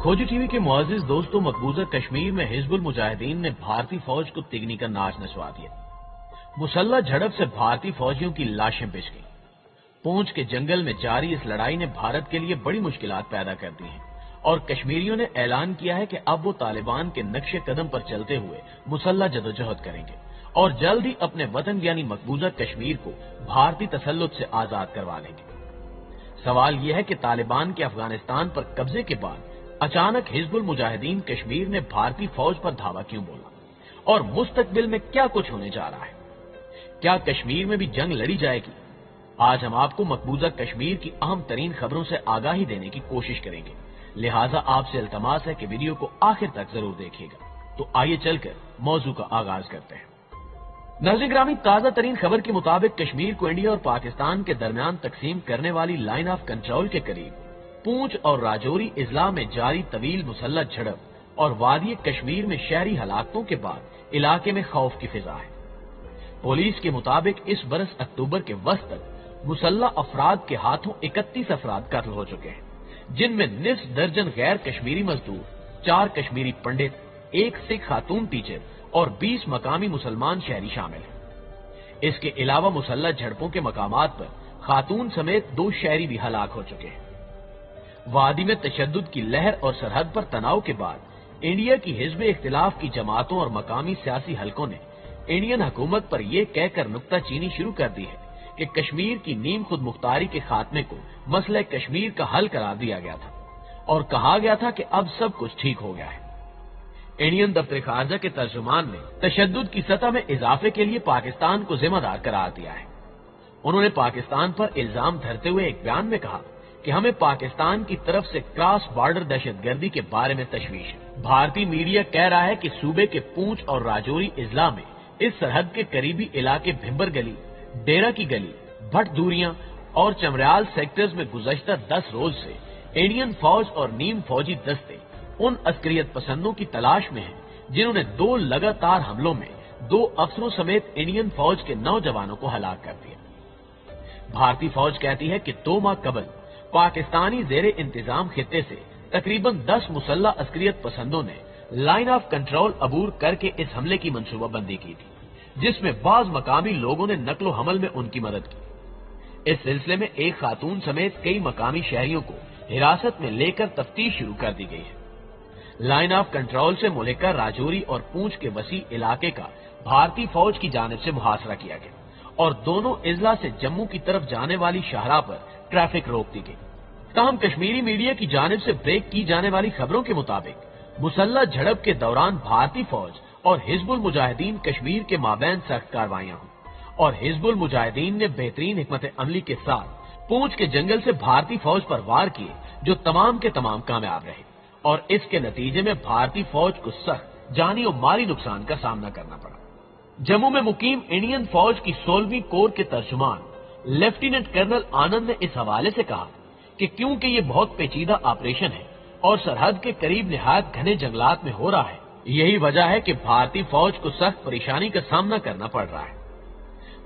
खोजी टीवी के मुआजिज दोस्तों, मकबूजा कश्मीर में हिजबुल मुजाहिदीन ने भारतीय फौज को तिगनी का नाच नचवा दिया। मुसल्ला झड़प से भारतीय फौजियों की लाशें बिछ गईं। पूंछ के जंगल में जारी इस लड़ाई ने भारत के लिए बड़ी मुश्किलात पैदा कर दी हैं और कश्मीरियों ने ऐलान किया है कि अब वो तालिबान के नक्शे कदम पर चलते हुए मुसल्ला जदोजहद करेंगे और जल्द ही अपने वतन यानी मकबूजा कश्मीर को भारतीय तसल्लुत से आजाद करवा लेंगे। सवाल यह है कि तालिबान के अफगानिस्तान पर कब्जे के बाद अचानक हिजबुल मुजाहिदीन कश्मीर ने भारतीय फौज पर धावा क्यों बोला और मुस्तकबिल में क्या कुछ होने जा रहा है? क्या कश्मीर में भी जंग लड़ी जाएगी? आज हम आपको मकबूजा कश्मीर की अहम तरीन खबरों से आगाही देने की कोशिश करेंगे, लिहाजा आपसे इल्तमास है कि वीडियो को आखिर तक जरूर देखिएगा। तो आइए चलकर मौजू का आगाज करते हैं। नाज़रीन ग्रामी, ताजा तरीन खबर के मुताबिक कश्मीर को इंडिया और पाकिस्तान के दरमियान तकसीम करने वाली लाइन ऑफ कंट्रोल के करीब पूंछ और राजौरी इजला में जारी तवील मुसल्ला झड़प और वादी कश्मीर में शहरी हलाकतों के बाद इलाके में खौफ की फिजा है। पुलिस के मुताबिक इस बरस अक्टूबर के वस्त तक मुसल्ला अफराद के हाथों 31 अफराद कत्ल हो चुके हैं, जिनमें निस्फ दर्जन गैर कश्मीरी मजदूर, 4 कश्मीरी पंडित, 1 सिख खातून टीचर और 20 मकामी मुसलमान शहरी शामिल हैं। इसके अलावा मुसल्ला झड़पों के मकामात पर खातून समेत 2 शहरी भी हलाक हो चुके हैं। वादी में तशद्दुद की लहर और सरहद पर तनाव के बाद इंडिया की हिज़्ब इख्तिलाफ की जमातों और मकामी सियासी हलकों ने इंडियन हुकूमत पर यह कहकर नुक्ताचीनी शुरू कर दी है कि कश्मीर की नीम खुद मुख्तारी के खात्मे को मसला कश्मीर का हल करार दिया गया था और कहा गया था कि अब सब कुछ ठीक हो गया है। इंडियन दफ्तर खारजा के तर्जुमान ने तशद्दुद की सतह में इजाफे के लिए पाकिस्तान को जिम्मेदार करार दिया है। उन्होंने पाकिस्तान पर इल्जाम धरते हुए एक बयान में कहा कि हमें पाकिस्तान की तरफ से क्रॉस बॉर्डर दहशतगर्दी के बारे में तशवीश है। भारतीय मीडिया कह रहा है कि सूबे के पूंछ और राजौरी इजला में इस सरहद के करीबी इलाके भिंबर गली, डेरा की गली, भट दूरियां और चमरयाल सेक्टर्स में गुज़श्ता 10 रोज से इंडियन फौज और नीम फौजी दस्ते उन अस्करियत पसंदों की तलाश में हैं जिन्होंने 2 लगातार हमलों में 2 अफसरों समेत इंडियन फौज के 9 जवानों को हलाक कर दिया। भारतीय फौज कहती है कि 2 माह कबल पाकिस्तानी जेरे इंतजाम खित्ते से तकरीबन 10 मुसल्ला अस्करियत पसंदों ने लाइन ऑफ कंट्रोल अबूर करके इस हमले की मंसूबाबंदी की थी, जिसमें बाज मकामी लोगों ने नकलो हमल में उनकी मदद की। इस सिलसिले में एक खातून समेत कई मकामी शहरियों को हिरासत में लेकर तफ्तीश शुरू कर दी गई है। लाइन ऑफ कंट्रोल से मुल्का राजौरी और पूंछ के वसी इलाके का भारतीय फौज की जानिब से मुहासरा किया गया और दोनों इजला से जम्मू की तरफ जाने वाली शाहराह पर ट्रैफिक रोक दी गई। ताहम कश्मीरी मीडिया की जानिब से ब्रेक की जाने वाली खबरों के मुताबिक मुसल्ला झड़प के दौरान भारतीय फौज और हिजबुल मुजाहिदीन कश्मीर के माबैन सख्त कार्रवाइयां हुई और हिजबुल मुजाहिदीन ने बेहतरीन हिकमत अमली के साथ पूंछ के जंगल से भारतीय फौज पर वार किए, जो तमाम के तमाम कामयाब रहे और इसके नतीजे में भारतीय फौज को सख्त जानी और माली नुकसान का सामना करना पड़ा। जम्मू में मुकीम इंडियन फौज की 16वीं कोर के तर्जुमान लेफ्टिनेंट कर्नल आनंद ने इस हवाले से कहा कि क्योंकि ये बहुत पेचीदा ऑपरेशन है और सरहद के करीब निहायत घने जंगलात में हो रहा है, यही वजह है कि भारतीय फौज को सख्त परेशानी का सामना करना पड़ रहा है।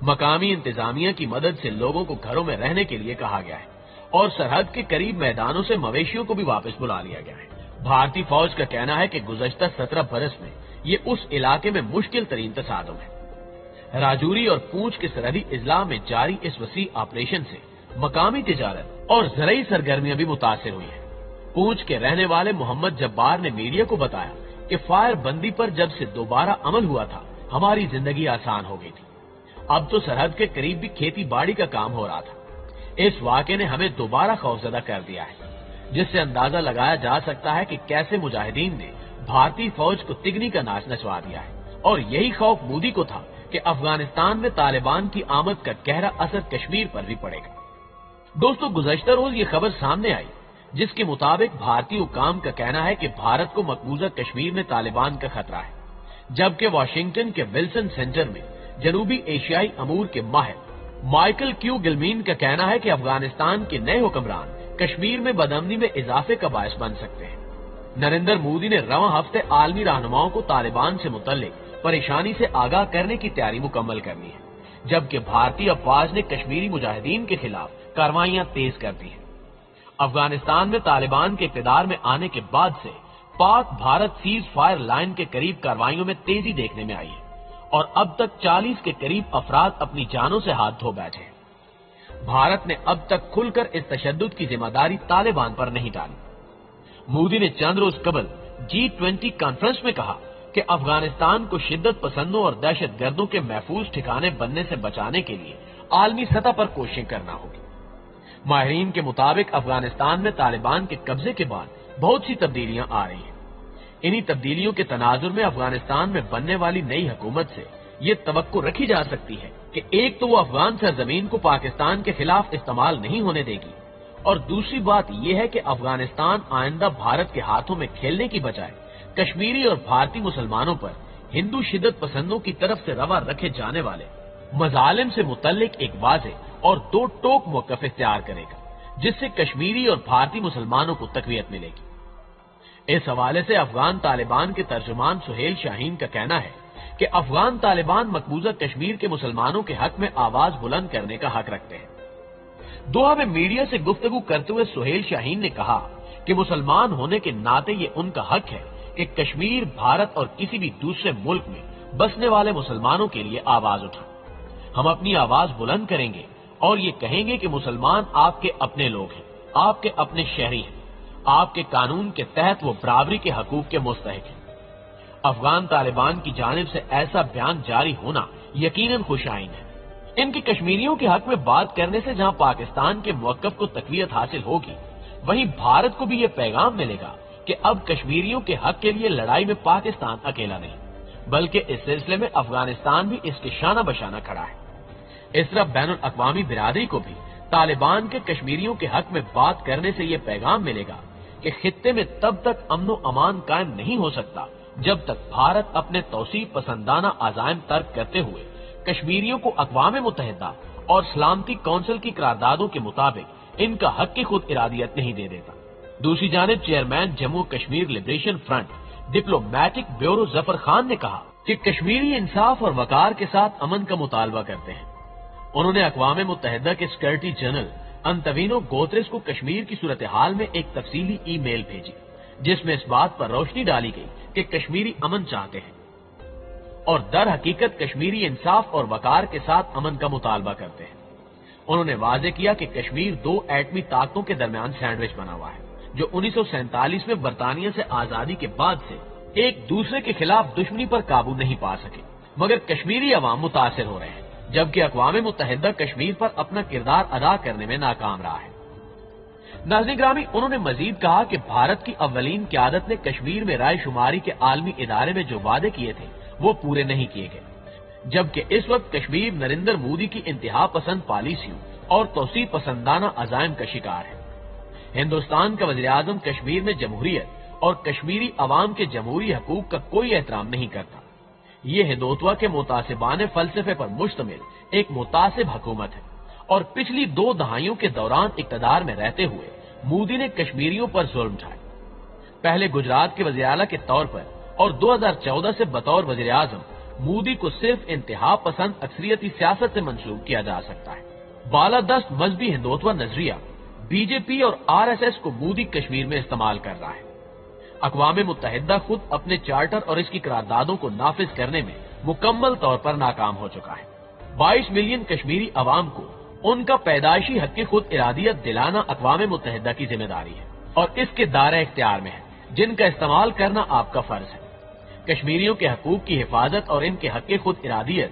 मकामी इंतजामिया की मदद से लोगों को घरों में रहने के लिए कहा गया है और सरहद के करीब मैदानों से मवेशियों को भी वापस बुला लिया गया है। भारतीय फौज का कहना है कि गुज़श्ता 17 बरस में ये उस इलाके में मुश्किल तरीन तसादुम है। राजौरी और पूंछ के सरहदी इजला में जारी इस वसी ऑपरेशन से मकामी तिजारत और ज़रई सरगर्मियां भी मुतासिर हुई हैं। पूंछ के रहने वाले मोहम्मद जब्बार ने मीडिया को बताया कि फायर बंदी पर जब से दोबारा अमल हुआ था, हमारी जिंदगी आसान हो गई थी। अब तो सरहद के करीब भी खेती बाड़ी का काम हो रहा था। इस वाक़े ने हमें दोबारा खौफजदा कर दिया है, जिससे अंदाजा लगाया जा सकता है कि कैसे मुजाहिदीन ने भारतीय फौज को तिगनी का नाच नचवा दिया है और यही खौफ मोदी को था कि अफगानिस्तान में तालिबान की आमद का गहरा असर कश्मीर पर भी पड़ेगा। दोस्तों, गुज़श्ता रोज ये खबर सामने आई जिसके मुताबिक भारतीय हुकाम का कहना है कि भारत को मकबूजा कश्मीर में तालिबान का खतरा है, जबकि वाशिंगटन के विल्सन सेंटर में जनूबी एशियाई अमूर के माहिर माइकल क्यू गिलमीन का कहना है कि अफगानिस्तान के नए हुक्मरान कश्मीर में बदअमनी में इजाफे का बायस बन सकते हैं। नरेंद्र मोदी ने रवां हफ्ते आलमी रहनुमाओं को तालिबान से मुतल्लिक परेशानी से आगाह करने की तैयारी मुकम्मल करनी है, जबकि भारतीय अफवाज ने कश्मीरी मुजाहिदीन के खिलाफ कार्रवाइयां तेज कर दी हैं। افغانستان میں طالبان کے اقتدار میں آنے کے بعد سے پاک بھارت سیز فائر لائن کے قریب کارروائیوں میں تیزی دیکھنے میں آئی ہے اور اب تک 40 کے قریب افراد اپنی جانوں سے ہاتھ دھو بیٹھے ہیں۔ بھارت نے اب تک کھل کر اس تشدد کی ذمہ داری طالبان پر نہیں ڈالی۔ مودی نے چند روز قبل G20 کانفرنس میں کہا کہ افغانستان کو شدت پسندوں اور دہشت گردوں کے محفوظ ٹھکانے بننے سے بچانے کے لیے عالمی سطح پر کوششیں کرنا ہوگی۔ ماہرین کے مطابق افغانستان میں طالبان کے قبضے کے بعد بہت سی تبدیلیاں آ رہی ہیں۔ انہی تبدیلیوں کے تناظر میں افغانستان میں بننے والی نئی حکومت سے یہ توقع رکھی جا سکتی ہے کہ ایک تو وہ افغان سرزمین کو پاکستان کے خلاف استعمال نہیں ہونے دے گی اور دوسری بات یہ ہے کہ افغانستان آئندہ بھارت کے ہاتھوں میں کھیلنے کی بجائے کشمیری اور بھارتی مسلمانوں پر ہندو شدت پسندوں کی طرف سے روا رکھے جانے والے مظالم سے متعلق ایک واضح اور دو ٹوک موقف اختیار کرے گا، جس سے کشمیری اور بھارتی مسلمانوں کو تقویت ملے گی۔ اس حوالے سے افغان طالبان کے ترجمان سہیل شاہین کا کہنا ہے کہ افغان طالبان مقبوضہ کشمیر کے مسلمانوں کے حق میں آواز بلند کرنے کا حق رکھتے ہیں۔ دوحہ میں میڈیا سے گفتگو کرتے ہوئے سہیل شاہین نے کہا کہ مسلمان ہونے کے ناطے یہ ان کا حق ہے کہ کشمیر، بھارت اور کسی بھی دوسرے ملک میں بسنے والے مسلمانوں کے لیے آواز اٹھائیں۔ ہم اپنی آواز بلند کریں گے اور یہ کہیں گے کہ مسلمان آپ کے اپنے لوگ ہیں، آپ کے اپنے شہری ہیں، آپ کے قانون کے تحت وہ برابری کے حقوق کے مستحق ہیں۔ افغان طالبان کی جانب سے ایسا بیان جاری ہونا یقیناً خوش آئند ہے۔ ان کی کشمیریوں کے حق میں بات کرنے سے جہاں پاکستان کے موقف کو تقویت حاصل ہوگی، وہیں بھارت کو بھی یہ پیغام ملے گا کہ اب کشمیریوں کے حق کے لیے لڑائی میں پاکستان اکیلا نہیں، بلکہ اس سلسلے میں افغانستان بھی اس کے شانہ بشانہ کھڑا ہے۔ اس طرح بین الاقوامی برادری کو بھی طالبان کے کشمیریوں کے حق میں بات کرنے سے یہ پیغام ملے گا کہ خطے میں تب تک امن و امان قائم نہیں ہو سکتا جب تک بھارت اپنے توسیع پسندانہ عزائم ترک کرتے ہوئے کشمیریوں کو اقوام متحدہ اور سلامتی کونسل کی قراردادوں کے مطابق ان کا حق کی خود ارادیت نہیں دے دیتا۔ دوسری جانب chairman Jammu Kashmir liberation front diplomatic bureau Zafar Khan نے کہا کہ کشمیری انصاف اور وقار کے ساتھ امن کا مطالبہ کرتے ہیں۔ انہوں نے اقوام متحدہ کے سیکرٹری جنرل انتوینو گوتریس کو کشمیر کی صورتحال میں ایک تفصیلی ای میل بھیجی، جس میں اس بات پر روشنی ڈالی گئی کہ کشمیری امن چاہتے ہیں اور در حقیقت کشمیری انصاف اور وقار کے ساتھ امن کا مطالبہ کرتے ہیں۔ انہوں نے واضح کیا کہ کشمیر دو ایٹمی طاقتوں کے درمیان سینڈوچ بنا ہوا ہے، جو 1947 میں برطانیہ سے آزادی کے بعد سے ایک دوسرے کے خلاف دشمنی پر قابو نہیں پا سکے، مگر کشمیری عوام متاثر ہو رہے ہیں، جبکہ اقوام متحدہ کشمیر پر اپنا کردار ادا کرنے میں ناکام رہا ہے۔ ناظرین گرامی، انہوں نے مزید کہا کہ بھارت کی اولین قیادت نے کشمیر میں رائے شماری کے عالمی ادارے میں جو وعدے کیے تھے وہ پورے نہیں کیے گئے، جبکہ اس وقت کشمیر نریندر مودی کی انتہا پسند پالیسیوں اور توسیع پسندانہ عزائم کا شکار ہے۔ ہندوستان کا وزیر اعظم کشمیر میں جمہوریت اور کشمیری عوام کے جمہوری حقوق کا کوئی احترام نہیں کرتا۔ یہ ہندوتوا کے متعصبانہ فلسفے پر مشتمل ایک متعصب حکومت ہے اور پچھلی 2 دہائیوں کے دوران اقتدار میں رہتے ہوئے مودی نے کشمیریوں پر ظلم ڈھائے۔ پہلے گجرات کے وزیر اعلیٰ کے طور پر اور 2014 سے بطور وزیر اعظم مودی کو صرف انتہا پسند اکثریتی سیاست سے منسوب کیا جا سکتا ہے۔ بالادست مذہبی ہندوتوا نظریہ بی جے پی اور RSS کو مودی کشمیر میں استعمال کر رہا ہے۔ اقوام متحدہ خود اپنے چارٹر اور اس کی قراردادوں کو نافذ کرنے میں مکمل طور پر ناکام ہو چکا ہے۔ 22 ملین کشمیری عوام کو ان کا پیدائشی حق کی خود ارادیت دلانا اقوام متحدہ کی ذمہ داری ہے اور اس کے دائرہ اختیار میں ہے، جن کا استعمال کرنا آپ کا فرض ہے۔ کشمیریوں کے حقوق کی حفاظت اور ان کے حق خود ارادیت،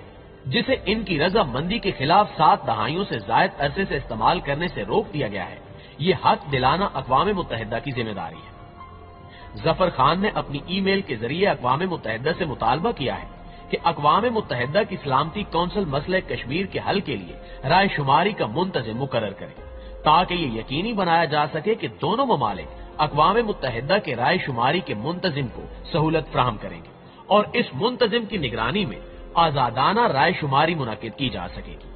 جسے ان کی رضا مندی کے خلاف 7 دہائیوں سے زائد عرصے سے استعمال کرنے سے روک دیا گیا ہے، یہ حق دلانا اقوام متحدہ کی ذمہ داری ہے۔ ظفر خان نے اپنی ای میل کے ذریعے اقوام متحدہ سے مطالبہ کیا ہے کہ اقوام متحدہ کی سلامتی کونسل مسئلہ کشمیر کے حل کے لیے رائے شماری کا منتظم مقرر کرے، تاکہ یہ یقینی بنایا جا سکے کہ دونوں ممالک اقوام متحدہ کے رائے شماری کے منتظم کو سہولت فراہم کریں گے اور اس منتظم کی نگرانی میں آزادانہ رائے شماری منعقد کی جا سکے گی۔